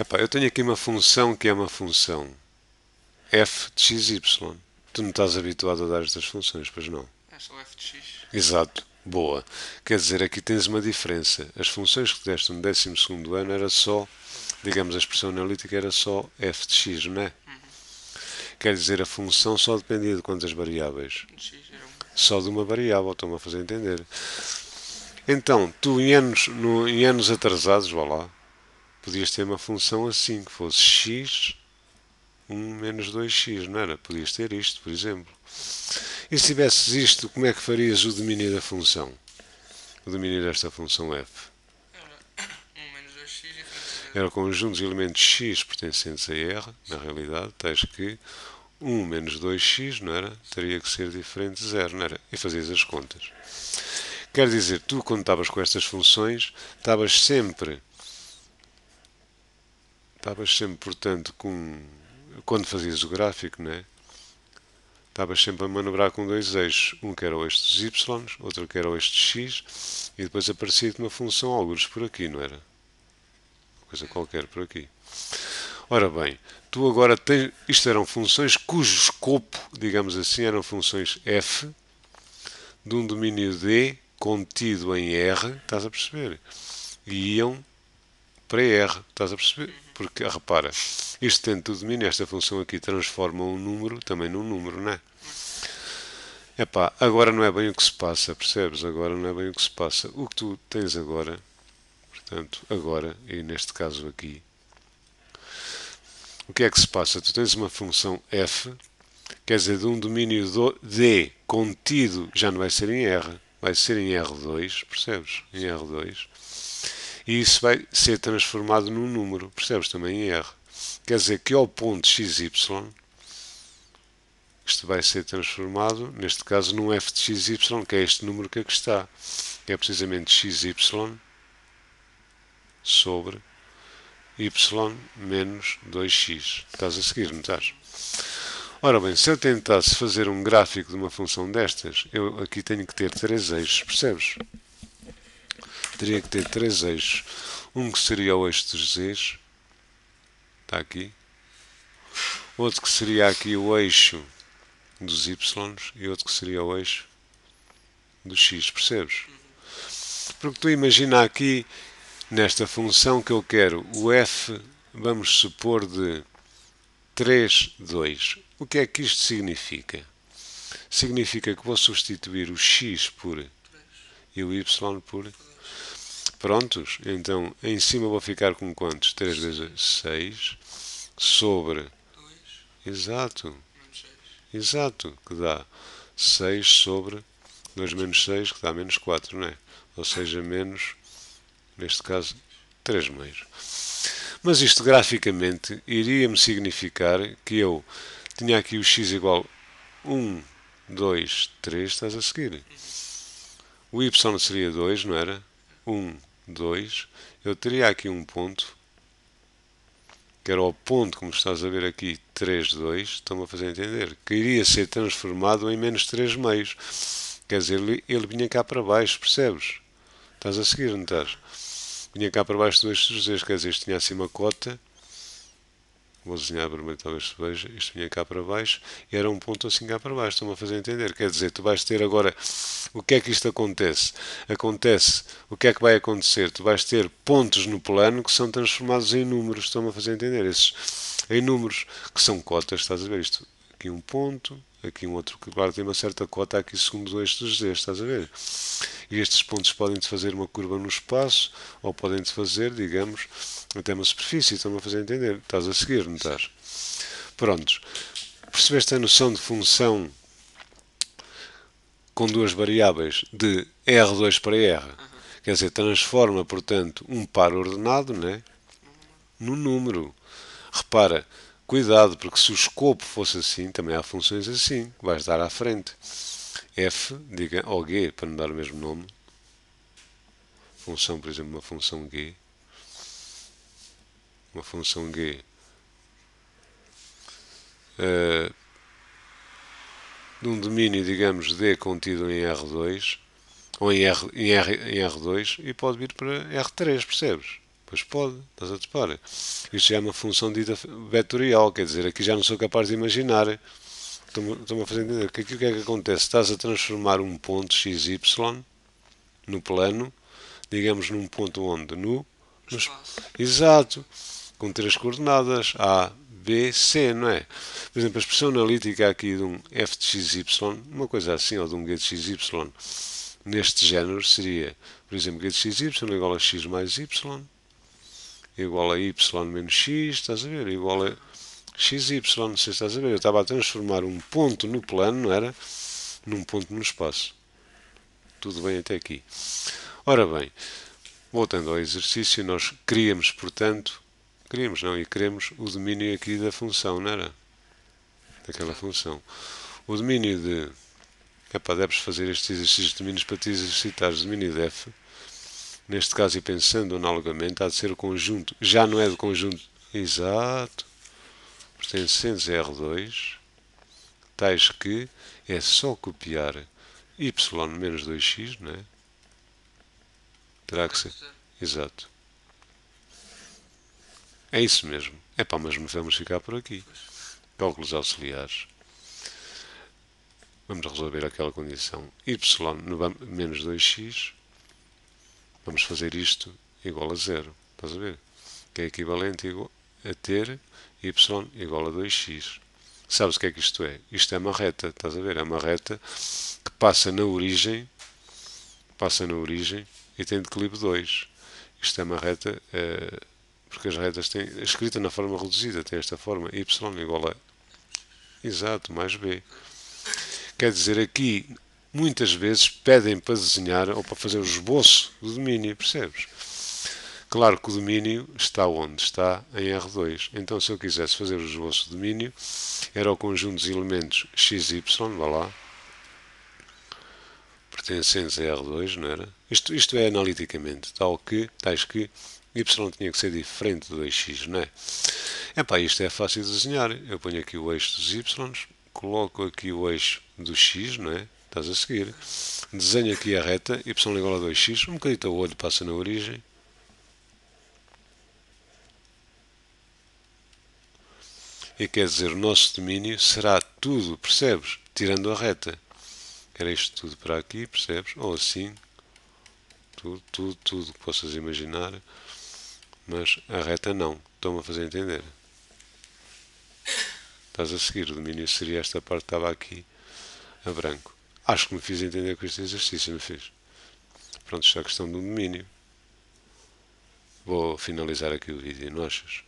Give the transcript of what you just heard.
Epá, eu tenho aqui uma função que é uma função f de x, y. Tu não estás habituado a dar estas funções, pois não? É só f de x. Exato. Boa. Quer dizer, aqui tens uma diferença. As funções que deste no 12º ano era só, digamos, a expressão analítica era só f de x, não é? Uhum. Quer dizer, a função só dependia de quantas variáveis? De x era um. Só de uma variável, estão-me a fazer entender. Então, tu em anos atrasados, vá lá, podias ter uma função assim, que fosse x 1 menos 2x, não era? Podias ter isto, por exemplo. E se tivesses isto, como é que farias o domínio da função? O domínio desta função f? Era um menos 2x diferente de 0. Era o conjunto de elementos x pertencentes a R, na realidade, tais que 1 menos 2x, não era? Teria que ser diferente de 0, não era? E fazias as contas. Quer dizer, tu quando estavas com estas funções, estavas sempre, portanto, quando fazias o gráfico, não é? Estavas sempre a manobrar com dois eixos, um que era o eixo dos y, outro que era o eixo de x, e depois aparecia-te uma função algures por aqui, não era? Uma coisa qualquer por aqui. Ora bem, tu agora tens, isto eram funções cujo escopo, digamos assim, eram funções f de um domínio D contido em R, estás a perceber? E iam para R, estás a perceber? Porque, repara, isto dentro do domínio, esta função aqui transforma um número também num número, não é? Epá, agora não é bem o que se passa, percebes? Agora não é bem o que se passa. O que tu tens agora, portanto, agora, e neste caso aqui, o que é que se passa? Tu tens uma função f, quer dizer, de um domínio D contido, já não vai ser em R, vai ser em R2, percebes? Em R2. E isso vai ser transformado num número, percebes? Também em R. Quer dizer que ao ponto xy, isto vai ser transformado, neste caso, num f de xy, que é este número que aqui está, que é precisamente xy sobre y menos 2x. Estás a seguir, não estás? Ora bem, se eu tentasse fazer um gráfico de uma função destas, eu aqui tenho que ter três eixos, percebes? Teria que ter três eixos. Um que seria o eixo dos z's, está aqui. Outro que seria aqui o eixo dos y e outro que seria o eixo do x, percebes? Porque tu imagina aqui, nesta função que eu quero, o f, vamos supor, de 3, 2. O que é que isto significa? Significa que vou substituir o x por e o y por... Prontos? Então, em cima vou ficar com quantos? 3 vezes 6 sobre... 2 Exato, menos 6. exato, que dá 6 sobre 2 menos 6, que dá menos 4, não é? Ou seja, menos, neste caso, 3 meios. Mas isto graficamente iria-me significar que eu tinha aqui o x igual 1, 2, 3, estás a seguir? O y seria 2, não era? 1, 2. Eu teria aqui um ponto, que era o ponto, como estás a ver aqui, 3, 2, estão-me a fazer entender, que iria ser transformado em menos 3 meios. Quer dizer, ele vinha cá para baixo, percebes? Estás a seguir, não estás? Vinha cá para baixo do eixo dos z's, quer dizer, isto tinha assim uma cota. Vou desenhar vermelho, talvez se veja. Isto vinha cá para baixo e era um ponto assim cá para baixo. Estão-me a fazer entender. Quer dizer, tu vais ter agora. O que é que isto acontece? Acontece. O que é que vai acontecer? Tu vais ter pontos no plano que são transformados em números. Estão-me a fazer entender. Esses em números que são cotas. Estás a ver isto? Aqui um ponto, aqui um outro que claro, tem uma certa cota aqui segundo o eixo dos z, estás a ver? E estes pontos podem-te fazer uma curva no espaço ou podem-te fazer, digamos, até uma superfície. Estão-me a fazer entender. Estás a seguir, não estás? Prontos. Percebeste a noção de função com duas variáveis de R2 para R? Aham. Quer dizer, transforma, portanto, um par ordenado, né, No número. no número. Repara, cuidado, porque se o escopo fosse assim, também há funções assim, que vais dar à frente. F, diga, ou G, para não dar o mesmo nome. Função, por exemplo, uma função G. Uma função G. Uh, de um domínio, digamos, D contido em R2, ou em R2, e pode vir para R3, percebes? Pois pode, estás a topar. Isto já é uma função dita vetorial, quer dizer, aqui já não sou capaz de imaginar. Estou-me a fazer entender que aqui o que é que acontece? Estás a transformar um ponto XY no plano, digamos num ponto onde? No No espaço. exato, com três coordenadas, A, B, C, não é? Por exemplo, a expressão analítica aqui de um f de xy, uma coisa assim, ou de um g de xy, neste género seria, por exemplo, g de xy igual a x mais y, igual a y menos x, estás a ver? Igual a xy, não sei se estás a ver. Eu estava a transformar um ponto no plano, não era? Num ponto no espaço. Tudo bem até aqui. Ora bem, voltando ao exercício, nós queríamos, portanto, queríamos não, e queremos o domínio aqui da função, não era? Daquela função. O domínio de... Epá, deves fazer estes exercícios de domínios para te exercitares o domínio de f. Neste caso, e pensando analogamente, há de ser o conjunto, já não é do conjunto, exato, pertencentes a R2, tais que é só copiar y menos 2x, não é? Terá que ser, exato. É isso mesmo. Epá, mas vamos ficar por aqui. Cálculos auxiliares. Vamos resolver aquela condição y menos 2x. Vamos fazer isto igual a zero. Estás a ver? Que é equivalente a ter y igual a 2x. Sabes o que é que isto é? Isto é uma reta, estás a ver? É uma reta que passa na origem e tem declive 2. Isto é uma reta, porque as retas têm, escrita na forma reduzida, tem esta forma, y igual a, exato, mais b. Quer dizer, aqui, muitas vezes pedem para desenhar ou para fazer o esboço do domínio, percebes? Claro que o domínio está onde? Está em R2. Então, se eu quisesse fazer o esboço do domínio, era o conjunto dos elementos xy, vá lá, pertencentes a R2, não era? Isto é analiticamente, tais que y tinha que ser diferente de 2x, não é? Epá, isto é fácil de desenhar. Eu ponho aqui o eixo dos y, coloco aqui o eixo do x, não é? Estás a seguir. Desenho aqui a reta, y igual a 2x, um bocadinho ao olho passa na origem. E quer dizer, o nosso domínio será tudo, percebes? Tirando a reta. Era isto tudo para aqui, percebes? Ou assim, tudo que possas imaginar, mas a reta não. Estou-me a fazer entender. Estás a seguir, o domínio seria esta parte que estava aqui a branco. Acho que me fiz entender com este exercício, não fiz? Pronto, isto é a questão do domínio. Vou finalizar aqui o vídeo, não achas?